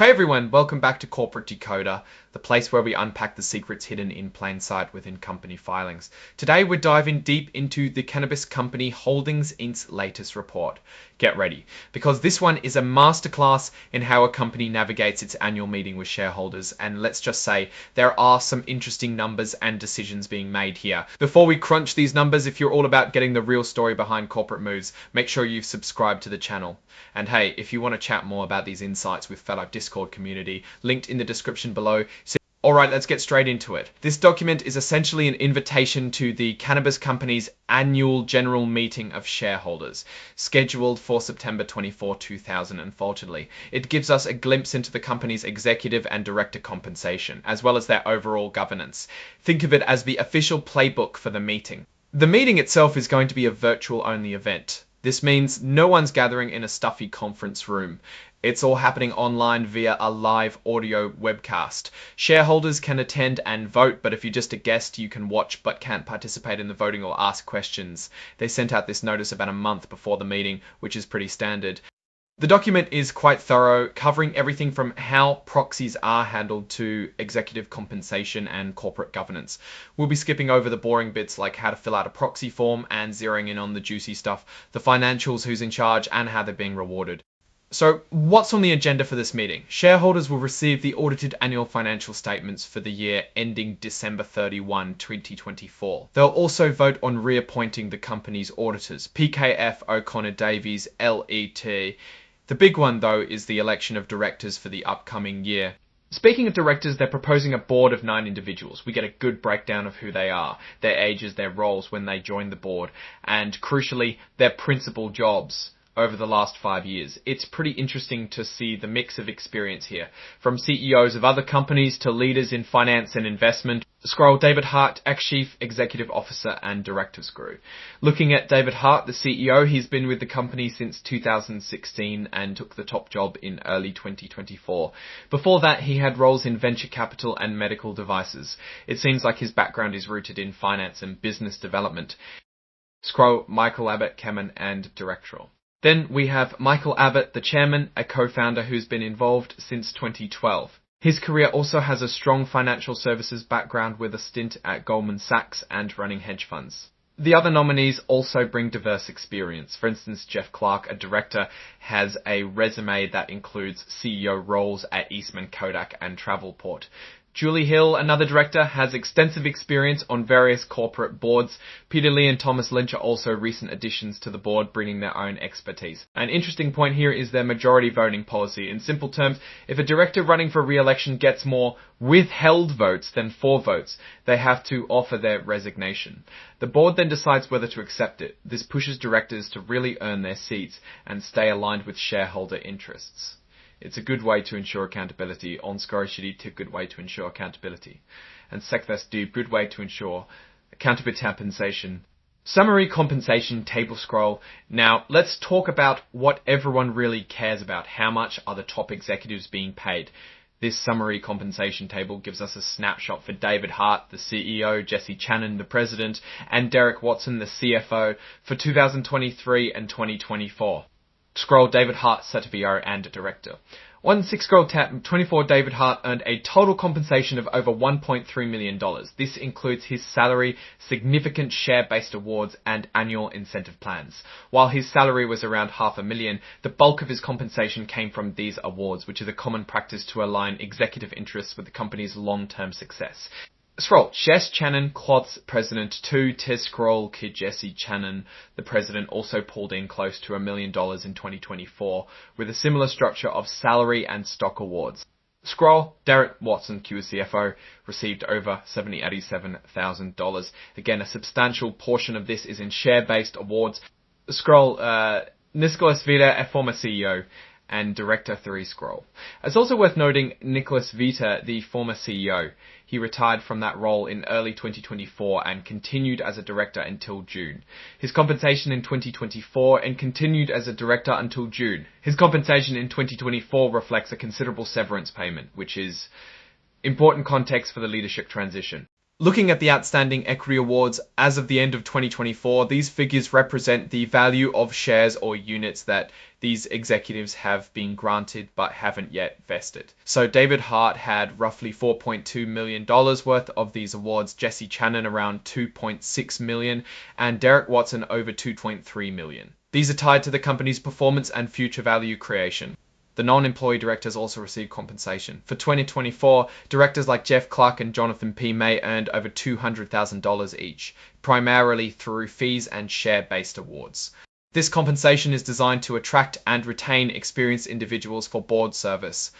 Hey everyone, welcome back to Corporate Decoder, the place where we unpack the secrets hidden in plain sight within company filings. Today we're diving deep into the Cannabist Company Holdings Inc.'s latest report. Get ready, because this one is a masterclass in how a company navigates its annual meeting with shareholders, and let's just say there are some interesting numbers and decisions being made here. Before we crunch these numbers, if you're all about getting the real story behind corporate moves, make sure you've subscribed to the channel. And hey, if you want to chat more about these insights with fellow Discord community, linked in the description below. Alright, let's get straight into it. This document is essentially an invitation to the Cannabis Company's annual general meeting of shareholders, scheduled for September 24, 2000, unfortunately. It gives us a glimpse into the company's executive and director compensation, as well as their overall governance. Think of it as the official playbook for the meeting. The meeting itself is going to be a virtual-only event. This means no one's gathering in a stuffy conference room. It's all happening online via a live audio webcast. Shareholders can attend and vote, but if you're just a guest, you can watch but can't participate in the voting or ask questions. They sent out this notice about a month before the meeting, which is pretty standard. The document is quite thorough, covering everything from how proxies are handled to executive compensation and corporate governance. We'll be skipping over the boring bits like how to fill out a proxy form and zeroing in on the juicy stuff, the financials, who's in charge, and how they're being rewarded. So what's on the agenda for this meeting? Shareholders will receive the audited annual financial statements for the year ending December 31, 2024. They'll also vote on reappointing the company's auditors, PKF O'Connor Davies, LET. The big one, though, is the election of directors for the upcoming year. Speaking of directors, they're proposing a board of 9 individuals. We get a good breakdown of who they are, their ages, their roles when they join the board, and crucially, their principal jobs over the last 5 years. It's pretty interesting to see the mix of experience here, from CEOs of other companies to leaders in finance and investment. Scroll David Hart, ex-chief executive officer and directors grew. Looking at David Hart, the CEO, he's been with the company since 2016 and took the top job in early 2024. Before that, he had roles in venture capital and medical devices. It seems like his background is rooted in finance and business development. Scroll Michael Abbott, Kemen and directorial. Then we have Michael Abbott, the chairman, a co-founder who's been involved since 2012. His career also has a strong financial services background with a stint at Goldman Sachs and running hedge funds. The other nominees also bring diverse experience. For instance, Jeff Clark, a director, has a resume that includes CEO roles at Eastman Kodak and Travelport. Julie Hill, another director, has extensive experience on various corporate boards. Peter Lee and Thomas Lynch are also recent additions to the board, bringing their own expertise. An interesting point here is their majority voting policy. In simple terms, if a director running for re-election gets more withheld votes than for votes, they have to offer their resignation. The board then decides whether to accept it. This pushes directors to really earn their seats and stay aligned with shareholder interests. It's a good way to ensure accountability. On Scorishity, good way to ensure accountability. And Sekvest do, good way to ensure accountability compensation. Summary compensation table scroll. Now, let's talk about what everyone really cares about. How much are the top executives being paid? This summary compensation table gives us a snapshot for David Hart, the CEO, Jesse Channon, the president, and Derek Watson, the CFO, for 2023 and 2024. Scroll David Hart, CTO and director. 1/6 scroll tab 24 David Hart earned a total compensation of over $1.3 million. This includes his salary, significant share-based awards, and annual incentive plans. While his salary was around $500,000, the bulk of his compensation came from these awards, which is a common practice to align executive interests with the company's long-term success. Scroll, Jess Channon, Cloth's president, 2 Tess Scroll, Kid Jesse Channon, the president, also pulled in close to $1 million in 2024, with a similar structure of salary and stock awards. Scroll, Derek Watson, Q CFO, received over $87,000. Again, a substantial portion of this is in share-based awards. Scroll, Nicholas Vita, a former CEO, and Director 3 Scroll. It's also worth noting Nicholas Vita, the former CEO. He retired from that role in early 2024 and continued as a director until June. His compensation in 2024 and continued as a director until June. His compensation in 2024 reflects a considerable severance payment, which is important context for the leadership transition. Looking at the outstanding equity awards as of the end of 2024, these figures represent the value of shares or units that these executives have been granted but haven't yet vested. So David Hart had roughly $4.2 million worth of these awards, Jesse Channon around $2.6 million, and Derek Watson over $2.3 million. These are tied to the company's performance and future value creation. The non-employee directors also receive compensation. For 2024, directors like Jeff Clark and Jonathan P. May earned over $200,000 each, primarily through fees and share-based awards. This compensation is designed to attract and retain experienced individuals for board service.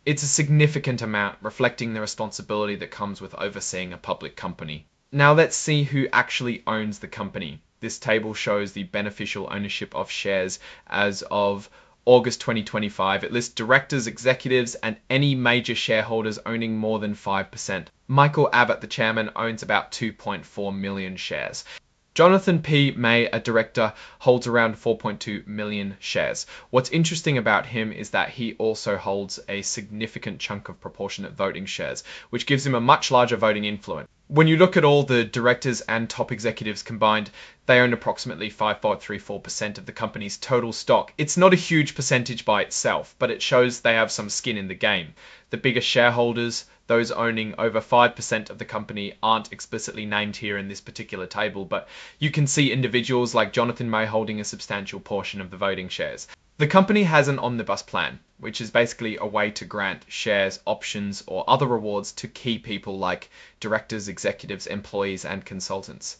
It's a significant amount, reflecting the responsibility that comes with overseeing a public company. Now let's see who actually owns the company. This table shows the beneficial ownership of shares as of August 2025. It lists directors, executives, and any major shareholders owning more than 5%. Michael Abbott, the chairman, owns about 2.4 million shares. Jonathan P. May, a director, holds around 4.2 million shares. What's interesting about him is that he also holds a significant chunk of proportionate voting shares, which gives him a much larger voting influence. When you look at all the directors and top executives combined, they own approximately 5.34% of the company's total stock. It's not a huge percentage by itself, but it shows they have some skin in the game. The biggest shareholders, those owning over 5% of the company, aren't explicitly named here in this particular table, but you can see individuals like Jonathan May holding a substantial portion of the voting shares. The company has an omnibus plan, which is basically a way to grant shares, options, or other rewards to key people like directors, executives, employees, and consultants.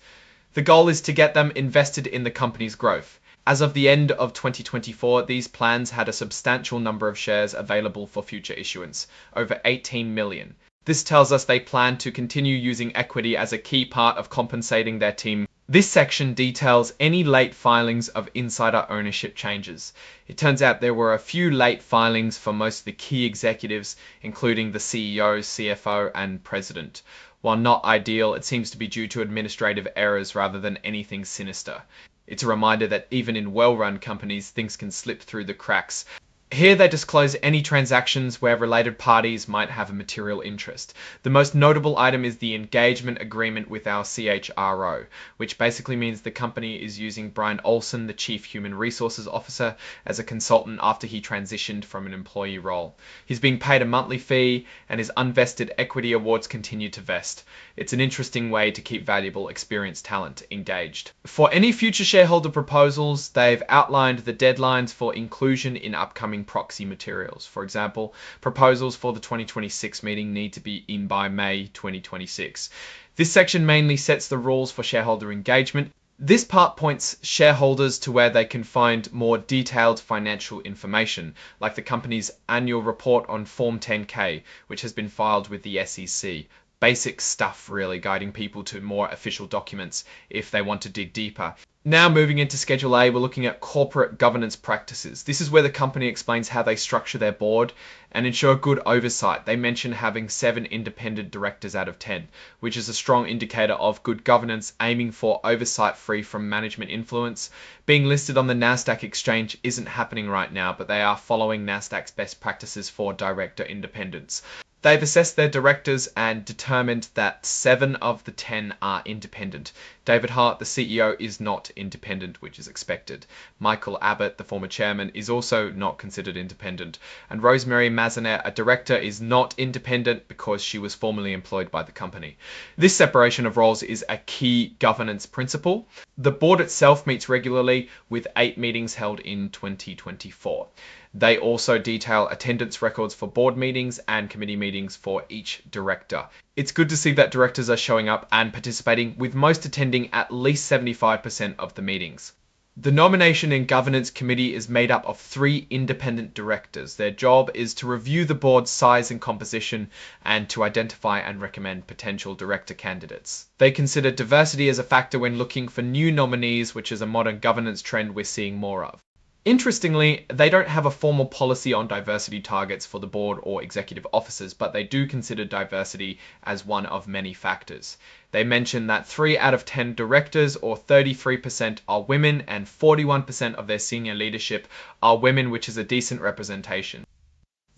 The goal is to get them invested in the company's growth. As of the end of 2024, these plans had a substantial number of shares available for future issuance, over 18 million. This tells us they plan to continue using equity as a key part of compensating their team. This section details any late filings of insider ownership changes. It turns out there were a few late filings for most of the key executives, including the CEO, CFO, and president. While not ideal, it seems to be due to administrative errors rather than anything sinister. It's a reminder that even in well-run companies, things can slip through the cracks. Here they disclose any transactions where related parties might have a material interest. The most notable item is the engagement agreement with our CHRO, which basically means the company is using Brian Olson, the Chief Human Resources Officer, as a consultant after he transitioned from an employee role. He's being paid a monthly fee, and his unvested equity awards continue to vest. It's an interesting way to keep valuable, experienced talent engaged. For any future shareholder proposals, they've outlined the deadlines for inclusion in upcoming proxy materials. For example, proposals for the 2026 meeting need to be in by May 2026. This section mainly sets the rules for shareholder engagement. This part points shareholders to where they can find more detailed financial information, like the company's annual report on Form 10-K, which has been filed with the SEC. Basic stuff, really, guiding people to more official documents if they want to dig deeper. Now moving into Schedule A, we're looking at corporate governance practices. This is where the company explains how they structure their board and ensure good oversight. They mention having 7 independent directors out of 10, which is a strong indicator of good governance, aiming for oversight free from management influence. Being listed on the NASDAQ exchange isn't happening right now, but they are following NASDAQ's best practices for director independence. They've assessed their directors and determined that 7 of the 10 are independent. David Hart, the CEO, is not independent, which is expected. Michael Abbott, the former chairman, is also not considered independent. And Rosemary Mazanet, a director, is not independent because she was formerly employed by the company. This separation of roles is a key governance principle. The board itself meets regularly, with 8 meetings held in 2024. They also detail attendance records for board meetings and committee meetings for each director. It's good to see that directors are showing up and participating, with most attending at least 75% of the meetings. The Nomination and Governance Committee is made up of 3 independent directors. Their job is to review the board's size and composition and to identify and recommend potential director candidates. They consider diversity as a factor when looking for new nominees, which is a modern governance trend we're seeing more of. Interestingly, they don't have a formal policy on diversity targets for the board or executive officers, but they do consider diversity as one of many factors. They mention that 3 out of 10 directors, or 33%, are women, and 41% of their senior leadership are women, which is a decent representation.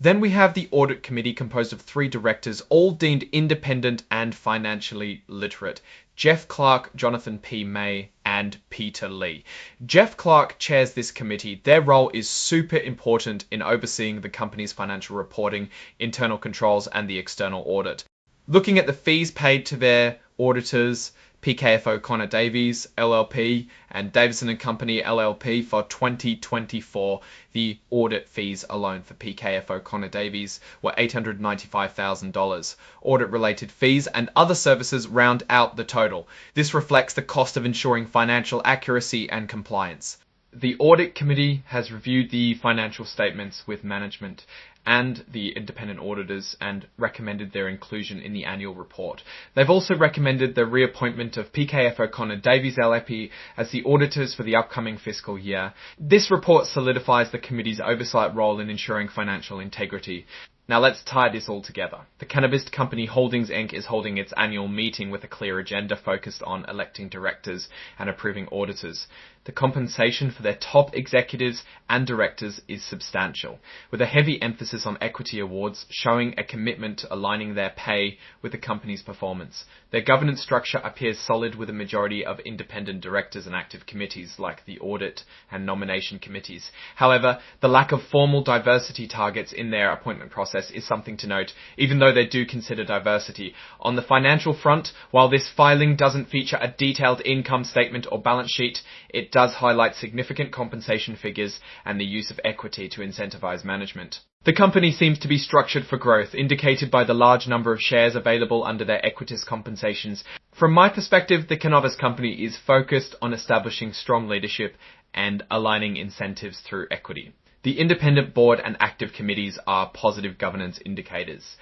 Then we have the audit committee composed of 3 directors, all deemed independent and financially literate: Jeff Clark, Jonathan P. May, and Peter Lee. Jeff Clark chairs this committee. Their role is super important in overseeing the company's financial reporting, internal controls, and the external audit. Looking at the fees paid to their auditors, PKF O'Connor Davies LLP and Davison & Company LLP for 2024, the audit fees alone for PKF O'Connor Davies were $895,000. Audit-related fees and other services round out the total. This reflects the cost of ensuring financial accuracy and compliance. The audit committee has reviewed the financial statements with management and the independent auditors and recommended their inclusion in the annual report. They've also recommended the reappointment of PKF O'Connor Davies LLP as the auditors for the upcoming fiscal year. This report solidifies the committee's oversight role in ensuring financial integrity. Now let's tie this all together. The Cannabist Company Holdings Inc. is holding its annual meeting with a clear agenda focused on electing directors and approving auditors. The compensation for their top executives and directors is substantial, with a heavy emphasis on equity awards, showing a commitment to aligning their pay with the company's performance. Their governance structure appears solid, with a majority of independent directors and active committees like the audit and nomination committees. However, the lack of formal diversity targets in their appointment process is something to note, even though they do consider diversity. On the financial front, while this filing doesn't feature a detailed income statement or balance sheet, it does highlight significant compensation figures and the use of equity to incentivize management. The company seems to be structured for growth, indicated by the large number of shares available under their equities compensations. From my perspective, the Cannabist Company is focused on establishing strong leadership and aligning incentives through equity. The independent board and active committees are positive governance indicators.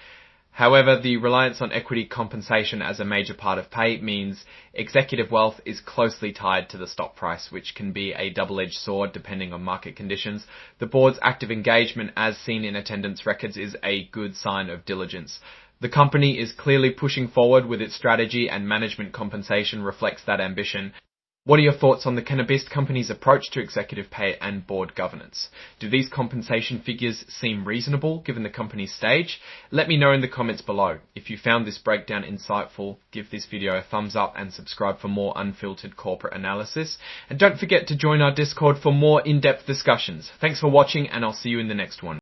However, the reliance on equity compensation as a major part of pay means executive wealth is closely tied to the stock price, which can be a double-edged sword depending on market conditions. The board's active engagement, as seen in attendance records, is a good sign of diligence. The company is clearly pushing forward with its strategy, and management compensation reflects that ambition. What are your thoughts on the Cannabist Company's approach to executive pay and board governance? Do these compensation figures seem reasonable given the company's stage? Let me know in the comments below. If you found this breakdown insightful, give this video a thumbs up and subscribe for more unfiltered corporate analysis. And don't forget to join our Discord for more in-depth discussions. Thanks for watching, and I'll see you in the next one.